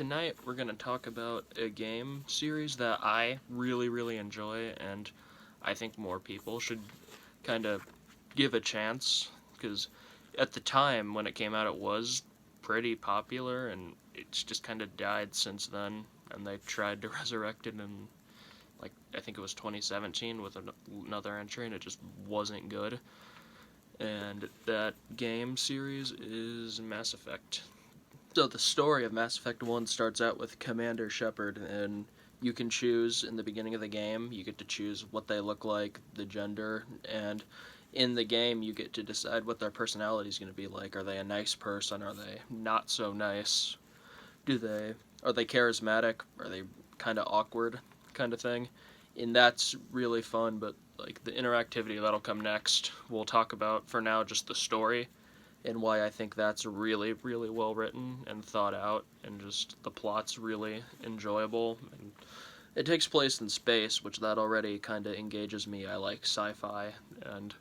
Tonight we're going to talk about a game series that I really enjoy, and I think more people should kind of give a chance, because at the time when it came out it was pretty popular, and it's just kind of died since then, and they tried to resurrect it in, like, I think it was 2017 with another entry, and it just wasn't good. And that game series is Mass Effect. So the story of Mass Effect 1 starts out with Commander Shepard, and you can choose in the beginning of the game, you get to choose what they look like, the gender, and in the game you get to decide what their personality is going to be like. Are they a nice person? Are they not so nice? Are they charismatic? Are they kind of awkward kind of thing? And that's really fun, but like the interactivity that'll come next, we'll talk about for now just the story and why I think that's really well written and thought out, and just the plot's really enjoyable. And it takes place in space, which that already kind of engages me. I like sci-fi and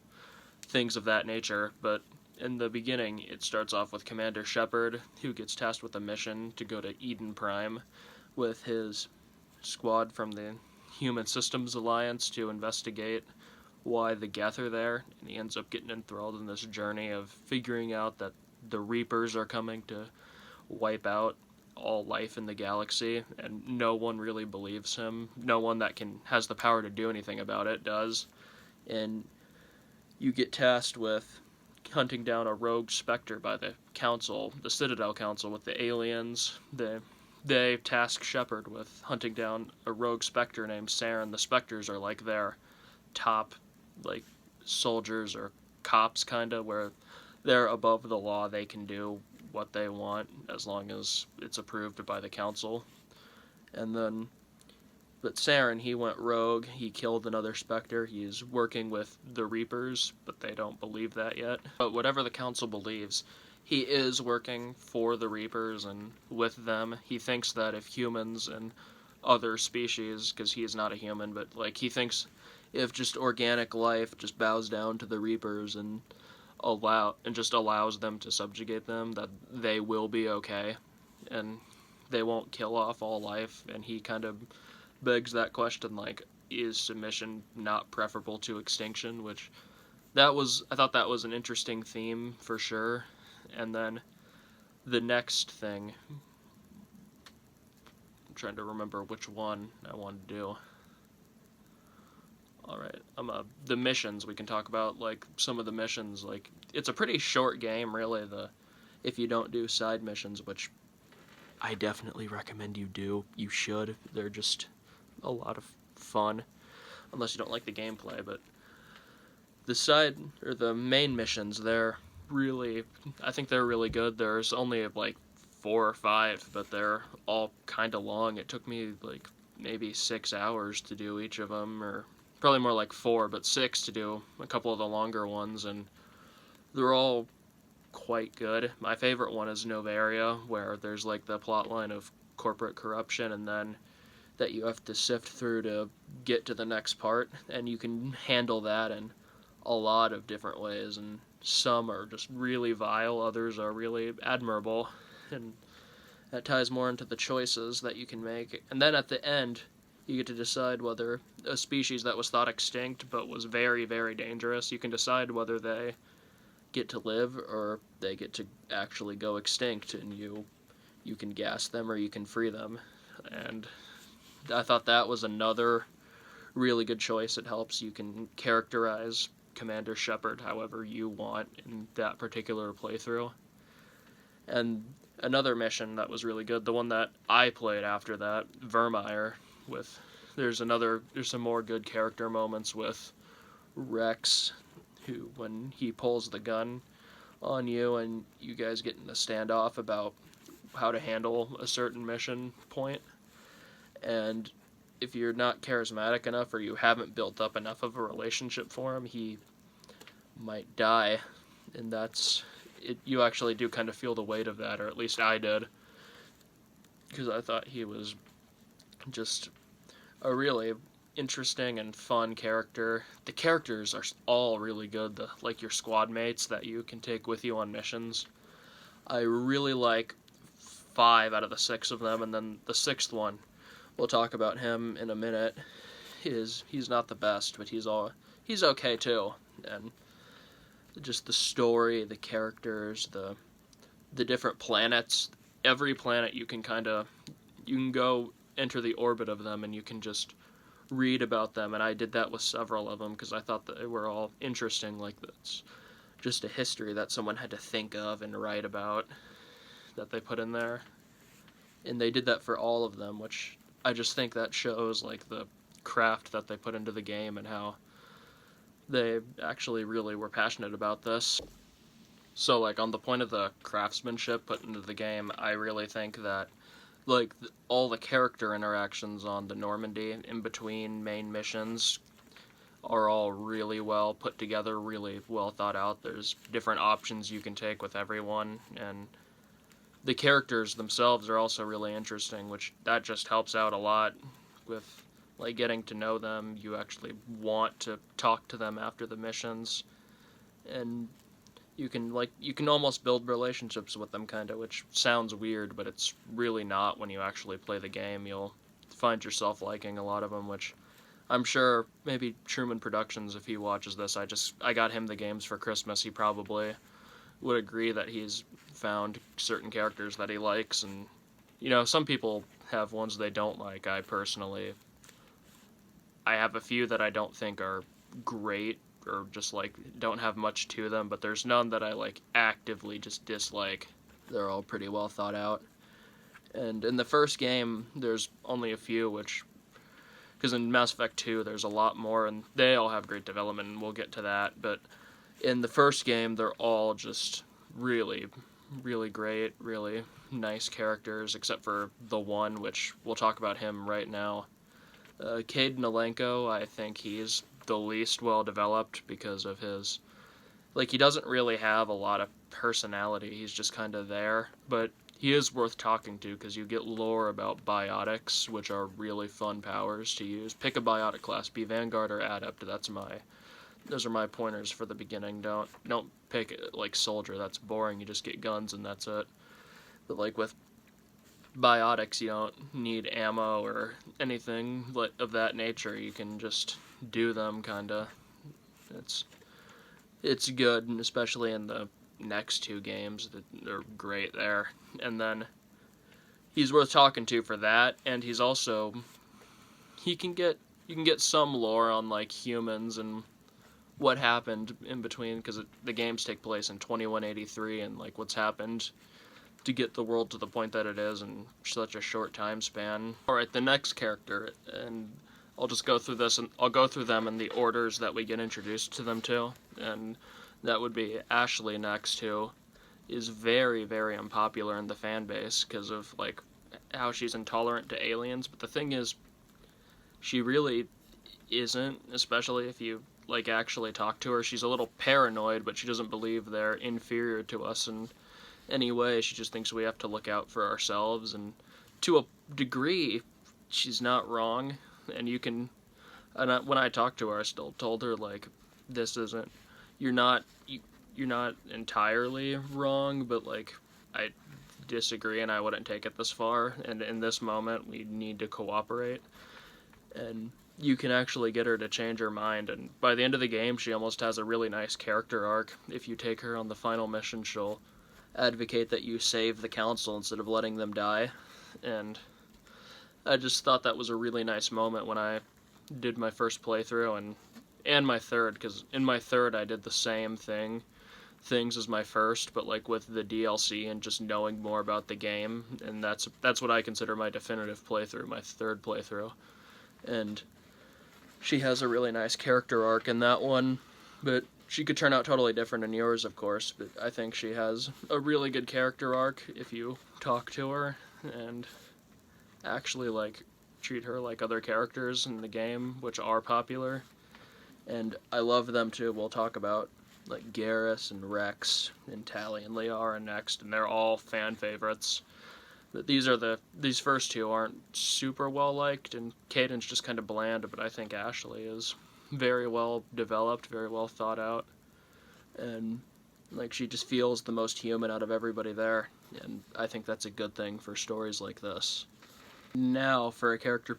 things of that nature, but in the beginning, it starts off with Commander Shepard, who gets tasked with a mission to go to Eden Prime with his squad from the Human Systems Alliance to investigate why the Geth are there, and he ends up getting enthralled in this journey of figuring out that the Reapers are coming to wipe out all life in the galaxy, and no one really believes him. No one that has the power to do anything about it does. And you get tasked with hunting down a rogue Spectre by the Council, the Citadel Council, with the aliens. They task Shepard with hunting down a rogue Spectre named Saren. The Spectres are like their top, like, soldiers or cops, kind of, where they're above the law. They can do what they want as long as it's approved by the council. But Saren, he went rogue. He killed another Spectre. He's working with the Reapers, but they don't believe that yet. But whatever the council believes, he is working for the Reapers and with them. He thinks that if humans and other species, because he is not a human, but like he thinks if just organic life just bows down to the Reapers and just allows them to subjugate them, that they will be okay, and they won't kill off all life. And he kind of begs that question, like, is submission not preferable to extinction? Which I thought that was an interesting theme for sure. And then the next thing, I'm trying to remember which one I wanted to do. Alright, the missions we can talk about, like, some of the missions. Like, it's a pretty short game, really, if you don't do side missions, which I definitely recommend you do. You should. They're just a lot of fun, unless you don't like the gameplay. But the main missions, I think they're really good. There's only like 4 or 5, but they're all kind of long. It took me like maybe 6 hours to do each of them, or probably more like 4, but 6 to do a couple of the longer ones, and they're all quite good. My favorite one is Novaria, where there's like the plot line of corporate corruption, and then that you have to sift through to get to the next part, and you can handle that in a lot of different ways, and some are just really vile, others are really admirable, and that ties more into the choices that you can make. And then at the end, you get to decide whether a species that was thought extinct but was very dangerous, you can decide whether they get to live or they get to actually go extinct, and you can gas them or you can free them. And I thought that was another really good choice. It helps. You can characterize Commander Shepard however you want in that particular playthrough. And another mission that was really good, the one that I played after that, Vermeer, there's some more good character moments with Rex, who, when he pulls the gun on you and you guys get in a standoff about how to handle a certain mission point. And if you're not charismatic enough or you haven't built up enough of a relationship for him, he might die. And that's it. You actually do kind of feel the weight of that, or at least I did, because I thought he was just a really interesting and fun character. The characters are all really good, like your squad mates that you can take with you on missions. I really like 5 out of the 6 of them, and then the 6th one, we'll talk about him in a minute, he's not the best, but he's okay too. And just the story, the characters, the different planets, every planet you can go enter the orbit of them and you can just read about them, and I did that with several of them because I thought that they were all interesting. Like, that's just a history that someone had to think of and write about that they put in there, and they did that for all of them, which I just think that shows like the craft that they put into the game and how they actually really were passionate about this. So, like, on the point of the craftsmanship put into the game, I really think that, like, all the character interactions on the Normandy in between main missions are all really well put together, really well thought out. There's different options you can take with everyone, and the characters themselves are also really interesting, which that just helps out a lot with, like, getting to know them. You actually want to talk to them after the missions, and you can almost build relationships with them, kind of, which sounds weird, but it's really not. When you actually play the game, you'll find yourself liking a lot of them, which I'm sure maybe Truman Productions, if he watches this, I got him the games for Christmas, he probably would agree that he's found certain characters that he likes, and, you know, some people have ones they don't like. I have a few that I don't think are great, or just, like, don't have much to them, but there's none that I, like, actively just dislike. They're all pretty well thought out. And in the first game, there's only a few, because in Mass Effect 2, there's a lot more, and they all have great development, and we'll get to that, but in the first game, they're all just really, really great, really nice characters, except for the one, which we'll talk about him right now. Cade Nolenko, I think he's the least well developed because of his, like, he doesn't really have a lot of personality. He's just kind of there, but he is worth talking to because you get lore about biotics, which are really fun powers to use. Pick a biotic class, be Vanguard or Adept. Those are my pointers for the beginning. Don't pick, like, Soldier. That's boring. You just get guns and that's it. But, like, with biotics, you don't need ammo or anything of that nature. You can just do them, kinda. It's good, and especially in the next 2 games, they're great there. And then he's worth talking to for that, and he's also, you can get some lore on, like, humans and what happened in between, because the games take place in 2183, and, like, what's happened to get the world to the point that it is in such a short time span. Alright, the next character, and I'll just go through this, and I'll go through them in the orders that we get introduced to them to, and that would be Ashley next, who is very, very unpopular in the fan base because of, like, how she's intolerant to aliens, but the thing is, she really isn't, especially if you, like, actually talk to her. She's a little paranoid, but she doesn't believe they're inferior to us in any way. She just thinks we have to look out for ourselves, and to a degree, she's not wrong. And when I talked to her, I still told her, like, this isn't, you're not entirely wrong, but, like, I disagree and I wouldn't take it this far, and in this moment, we need to cooperate. And you can actually get her to change her mind, and by the end of the game, she almost has a really nice character arc. If you take her on the final mission, she'll advocate that you save the council instead of letting them die, and I just thought that was a really nice moment when I did my first playthrough, and my third, because in my third I did the same things as my first, but, like, with the DLC and just knowing more about the game, and that's what I consider my definitive playthrough, my third playthrough. And she has a really nice character arc in that one, but she could turn out totally different in yours, of course, but I think she has a really good character arc if you talk to her and actually, like, treat her like other characters in the game, which are popular. And I love them too. We'll talk about, like, Garrus and Rex and Tali and Liara next, and they're all fan favorites. But these first 2 aren't super well liked, and Caden's just kind of bland, but I think Ashley is very well developed, very well thought out, and, like, she just feels the most human out of everybody there. and I think that's a good thing for stories like this. Now, for a character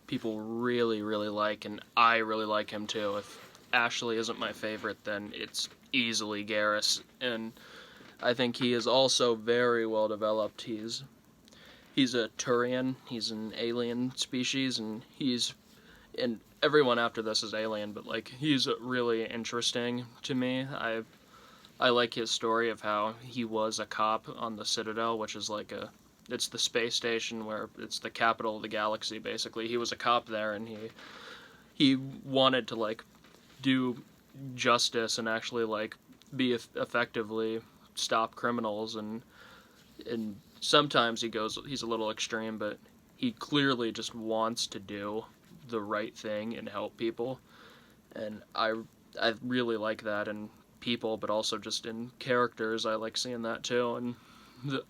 people really, really like, and I really like him too. If Ashley isn't my favorite, then it's easily Garrus, and I think he is also very well developed. He's a Turian, he's an alien species, and everyone after this is alien, but like he's really interesting to me. I like his story of how he was a cop on the Citadel, which is like it's the space station where it's the capital of the galaxy basically. He was a cop there, and he wanted to like do justice and actually like be effectively stop criminals, and sometimes he's a little extreme, but he clearly just wants to do the right thing and help people, and I really like that in people, but also just in characters. I like seeing that too. And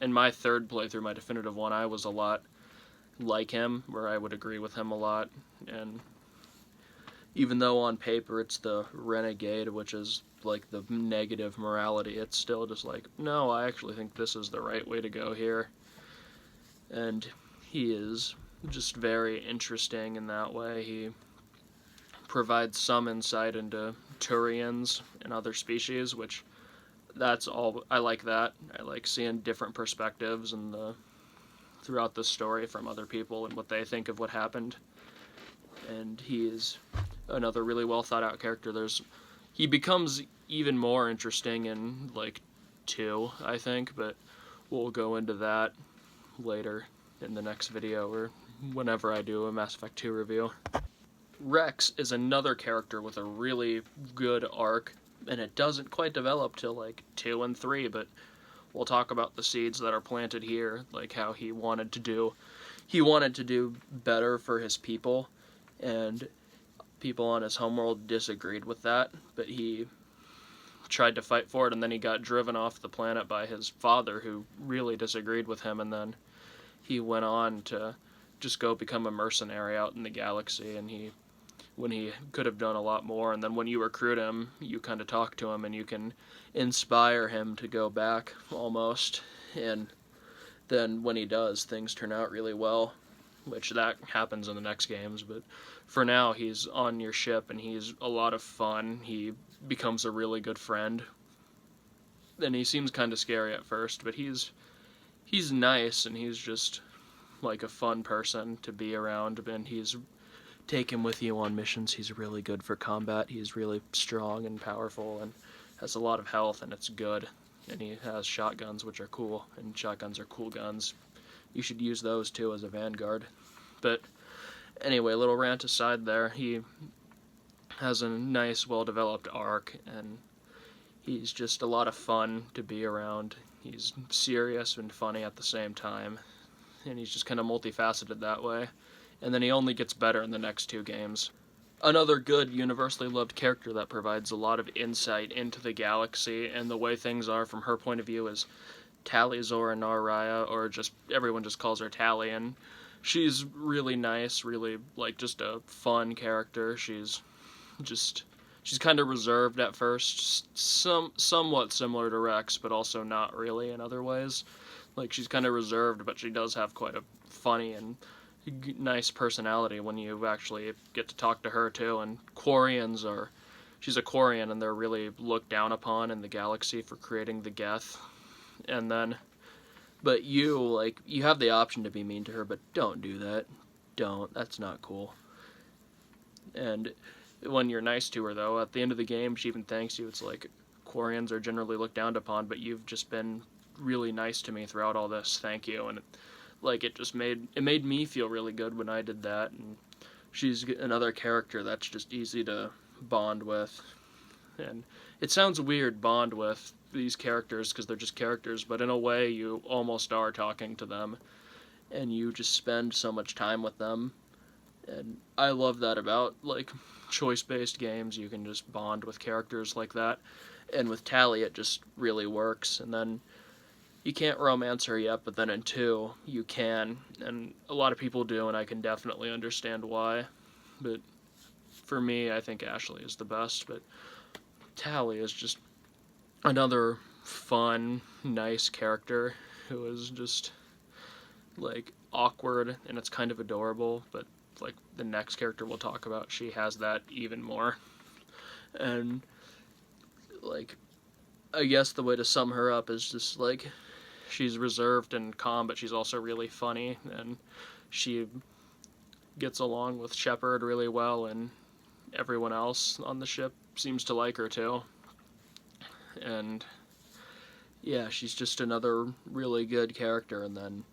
in my third playthrough, my definitive one, I was a lot like him, where I would agree with him a lot, and even though on paper it's the renegade, which is like the negative morality, it's still just like, no, I actually think this is the right way to go here. And he is just very interesting in that way. He provides some insight into Turians and other species, which that's all. I like that. I like seeing different perspectives and throughout the story from other people and what they think of what happened. And he is another really well thought out character. He becomes even more interesting in like 2, I think, but we'll go into that later in the next video or whenever I do a Mass Effect 2 review. Rex is another character with a really good arc, and it doesn't quite develop till like 2 and 3, but we'll talk about the seeds that are planted here, like how he wanted to do better for his people, and people on his homeworld disagreed with that, but he tried to fight for it, and then he got driven off the planet by his father, who really disagreed with him, and then he went on to just go become a mercenary out in the galaxy, and when he could have done a lot more. And then when you recruit him, you kind of talk to him, and you can inspire him to go back, almost, and then when he does, things turn out really well, which that happens in the next games, but for now, he's on your ship, and he's a lot of fun. He becomes a really good friend, and he seems kind of scary at first, but he's nice, and he's just like a fun person to be around, and he's taken with you on missions. He's really good for combat. He's really strong and powerful and has a lot of health, and it's good. And he has shotguns, which are cool, and shotguns are cool guns. You should use those too as a vanguard. But anyway, little rant aside there, he has a nice, well-developed arc, and he's just a lot of fun to be around. He's serious and funny at the same time, and he's just kind of multifaceted that way. And then he only gets better in the next 2 games. Another good, universally loved character that provides a lot of insight into the galaxy and the way things are from her point of view is Tali Zora Naraya, or just everyone just calls her Tali, and she's really nice, really like just a fun character. She's kind of reserved at first, somewhat similar to Rex, but also not really in other ways. Like, she's kind of reserved, but she does have quite a funny and nice personality when you actually get to talk to her too. And she's a Quarian, and they're really looked down upon in the galaxy for creating the Geth. And then, but you have the option to be mean to her, but don't do that. That's not cool. And when you're nice to her, though, at the end of the game, she even thanks you. It's like, Quarians are generally looked down upon, but you've just been really nice to me throughout all this. Thank you. And it made me feel really good when I did that. And she's another character that's just easy to bond with. And it sounds weird, bond with these characters, because they're just characters, but in a way you almost are talking to them, and you just spend so much time with them. And I love that about like choice-based games. You can just bond with characters like that, and with Tali it just really works. And then you can't romance her yet, but then in 2 you can, and a lot of people do, and I can definitely understand why. But for me, I think Ashley is the best, but Tali is just another fun, nice character who is just like awkward, and it's kind of adorable, but like the next character we'll talk about, she has that even more. And like, I guess the way to sum her up is just like, she's reserved and calm, but she's also really funny, and she gets along with Shepard really well, and everyone else on the ship seems to like her too. And yeah, she's just another really good character. And then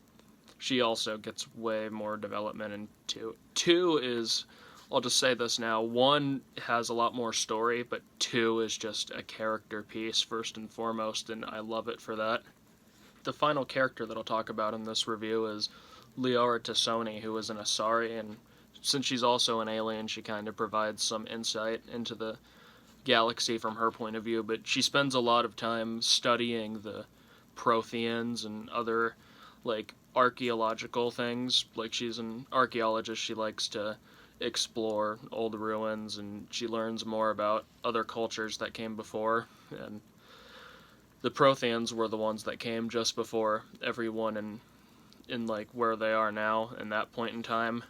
she also gets way more development in 2. 2 is, I'll just say this now, 1 has a lot more story, but 2 is just a character piece first and foremost, and I love it for that. The final character that I'll talk about in this review is Liara T'Soni, who is an Asari, and since she's also an alien, she kind of provides some insight into the galaxy from her point of view, but she spends a lot of time studying the Protheans and other, like, archaeological things. Like, she's an archaeologist, she likes to explore old ruins, and she learns more about other cultures that came before, and the Protheans were the ones that came just before everyone in like where they are now in that point in time,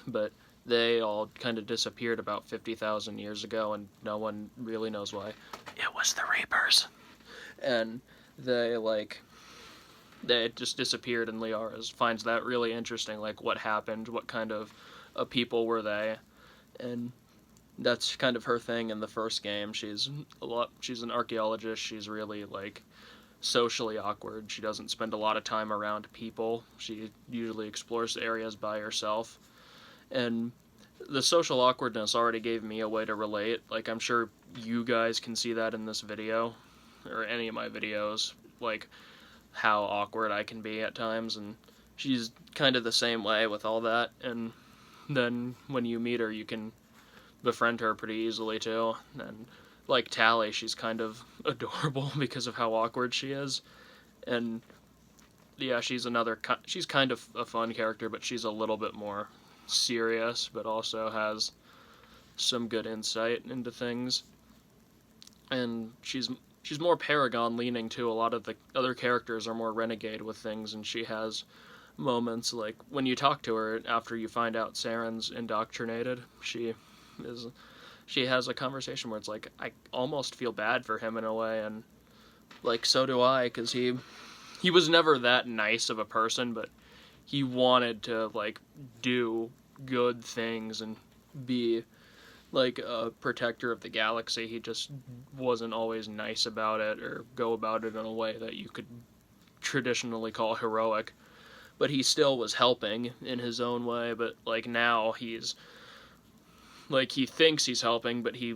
but they all kind of disappeared about 50,000 years ago, and no one really knows why. It was the Reapers. And they just disappeared, and Liara finds that really interesting, like what happened, what kind of people were they, and that's kind of her thing in the first game. She's an archaeologist. She's really like socially awkward. She doesn't spend a lot of time around people. She usually explores areas by herself. And the social awkwardness already gave me a way to relate. Like, I'm sure you guys can see that in this video, or any of my videos, like how awkward I can be at times, and she's kind of the same way with all that. And then when you meet her, you can befriend her pretty easily too. And like Tally, she's kind of adorable because of how awkward she is. And yeah, she's kind of a fun character, but she's a little bit more serious, but also has some good insight into things. And she's more Paragon leaning too. A lot of the other characters are more renegade with things, and she has moments like when you talk to her after you find out Saren's indoctrinated, she has a conversation where it's like, I almost feel bad for him in a way, and like so do I, because he was never that nice of a person, but he wanted to like do good things and be like a protector of the galaxy. He just wasn't always nice about it or go about it in a way that you could traditionally call heroic, but he still was helping in his own way. But like now he's like, he thinks he's helping, but he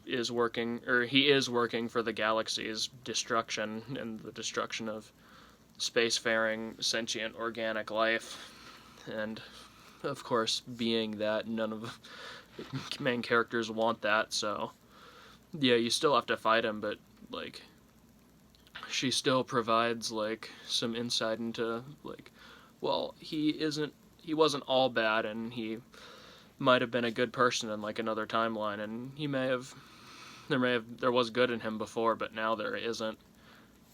is working for the galaxy's destruction and the destruction of spacefaring sentient organic life. And of course, being that, none of the main characters want that, so yeah, you still have to fight him, but like she still provides like some insight into like, well, he wasn't all bad, and he might have been a good person in like another timeline, and there was good in him before, but now there isn't.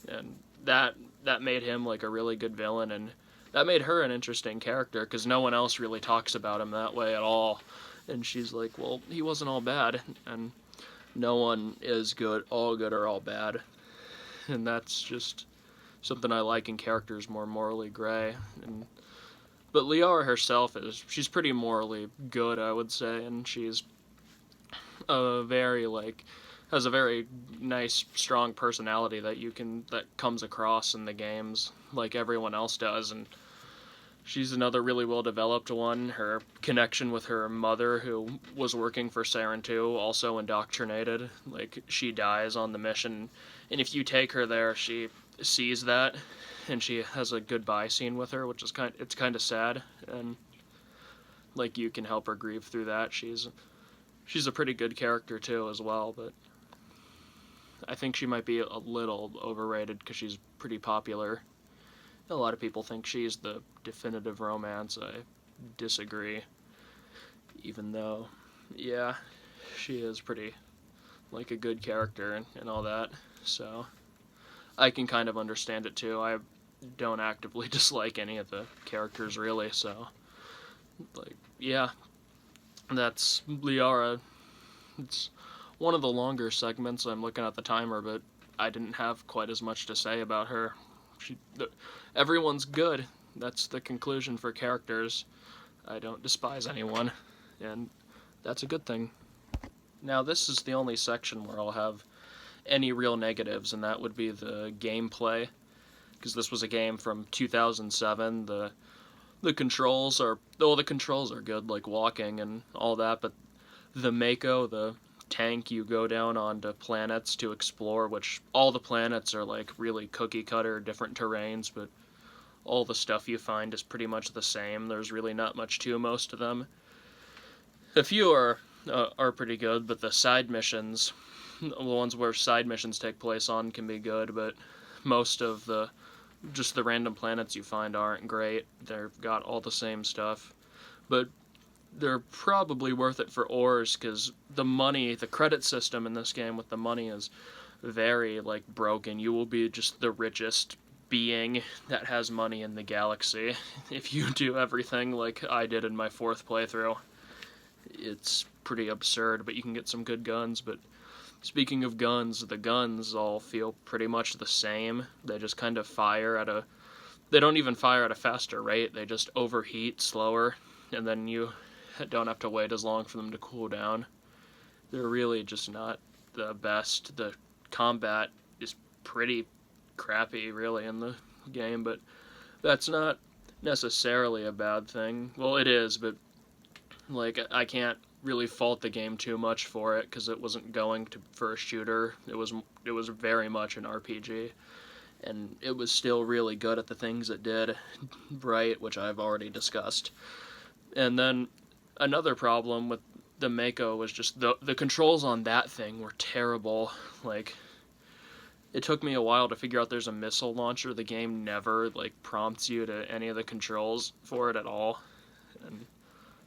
And that made him like a really good villain, and that made her an interesting character, because no one else really talks about him that way at all. And she's like, well, he wasn't all bad, and no one is all good or all bad. And that's just something I like in characters more morally gray. But Liara herself she's pretty morally good, I would say, and she's has a very nice, strong personality that comes across in the games like everyone else does. And she's another really well-developed one. Her connection with her mother, who was working for Saren 2, also indoctrinated. Like, she dies on the mission, and if you take her there, she sees that, and she has a goodbye scene with her, which is it's kind of sad, and like, you can help her grieve through that. She's a pretty good character too as well, but I think she might be a little overrated because she's pretty popular. A lot of people think she's the definitive romance. I disagree, even though, yeah, she is pretty like a good character and all that, so I can kind of understand it too. don't actively dislike any of the characters, really, so, like, yeah, that's Liara. It's one of the longer segments. I'm looking at the timer, but I didn't have quite as much to say about her. Everyone's good. That's the conclusion for characters. I don't despise anyone, and that's a good thing. Now, this is the only section where I'll have any real negatives, and that would be the gameplay, because this was a game from 2007. The controls are, well, the controls are good, like walking and all that, but the Mako, the tank you go down onto planets to explore, which all the planets are like really cookie cutter, different terrains, but all the stuff you find is pretty much the same. There's really not much to most of them. A few are pretty good, but the side missions, the ones where side missions take place on, can be good, but most of the random planets you find aren't great. They've got all the same stuff, but they're probably worth it for ores, because the credit system in this game with the money is very, like, broken. You will be just the richest being that has money in the galaxy if you do everything like I did in my 4th playthrough. It's pretty absurd, but you can get some good guns. But speaking of guns, the guns all feel pretty much the same. They just kind of they don't even fire at a faster rate, they just overheat slower, and then you don't have to wait as long for them to cool down. They're really just not the best. The combat is pretty crappy, really, in the game, but that's not necessarily a bad thing. Well, it is, but, like, I can't really fault the game too much for it, because it wasn't going for a shooter. It was very much an RPG, and it was still really good at the things it did right, which I've already discussed. And then another problem with the Mako was just the controls on that thing were terrible. Like, it took me a while to figure out there's a missile launcher. The game never, like, prompts you to any of the controls for it at all. And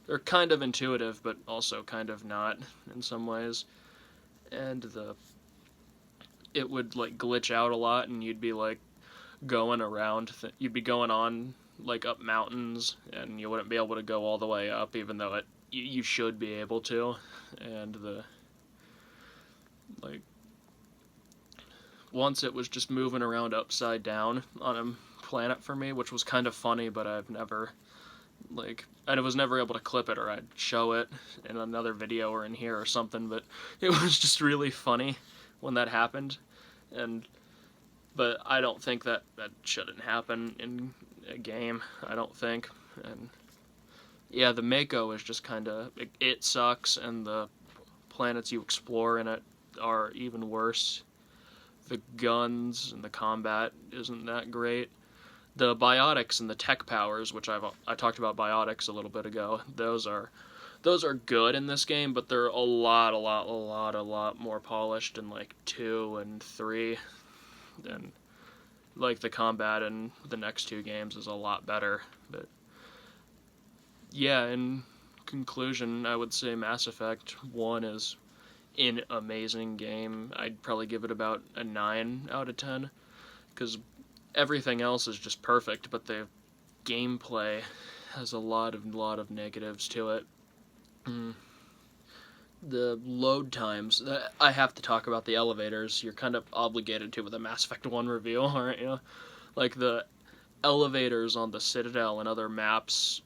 they're kind of intuitive, but also kind of not in some ways. And it would, like, glitch out a lot, and you'd be, like, going around. You'd be going on, like, up mountains, and you wouldn't be able to go all the way up, even though you should be able to. And like, once it was just moving around upside down on a planet for me, which was kind of funny, but I was never able to clip it, or I'd show it in another video or in here or something, but it was just really funny when that happened. But I don't think that shouldn't happen in a game, I don't think. And yeah, the Mako is just kind of, it sucks, and the planets you explore in it are even worse. The guns and the combat isn't that great. The biotics and the tech powers, which I talked about biotics a little bit ago, those are good in this game, but they're a lot more polished in, like, 2 and 3. And, like, the combat in the next 2 games is a lot better. But yeah, in conclusion, I would say Mass Effect 1 is an amazing game. I'd probably give it about a 9 out of 10, because everything else is just perfect, but the gameplay has a lot of negatives to it. The load times, I have to talk about the elevators. You're kind of obligated to with a Mass Effect 1 review, aren't you? Like, the elevators on the Citadel and other maps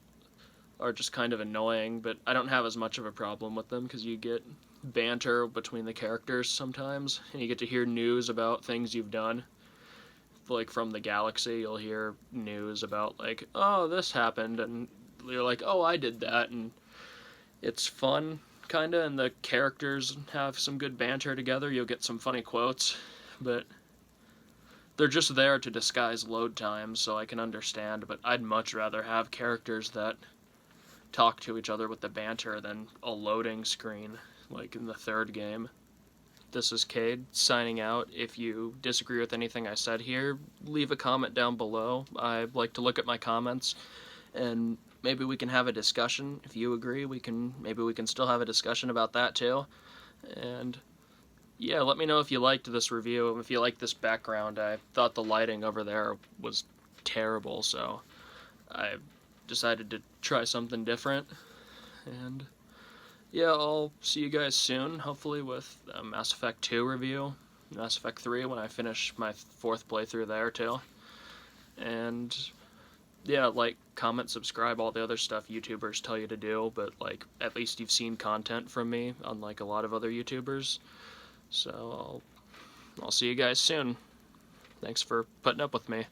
are just kind of annoying, but I don't have as much of a problem with them, because you get banter between the characters sometimes, and you get to hear news about things you've done. Like, from the galaxy, you'll hear news about, like, oh, this happened, and you're like, oh, I did that, and it's fun, kinda, and the characters have some good banter together. You'll get some funny quotes, but they're just there to disguise load times, so I can understand, but I'd much rather have characters that talk to each other with the banter than a loading screen, like in the 3rd game. This is Cade, signing out. If you disagree with anything I said here, leave a comment down below. I like to look at my comments, and maybe we can have a discussion. If you agree, maybe we can still have a discussion about that too. And yeah, let me know if you liked this review, if you liked this background. I thought the lighting over there was terrible, so I decided to try something different. And yeah, I'll see you guys soon, hopefully with a Mass Effect 2 review, Mass Effect 3 when I finish my 4th playthrough there too. And yeah, like, comment, subscribe, all the other stuff YouTubers tell you to do, but like, at least you've seen content from me, unlike a lot of other YouTubers. So I'll see you guys soon. Thanks for putting up with me.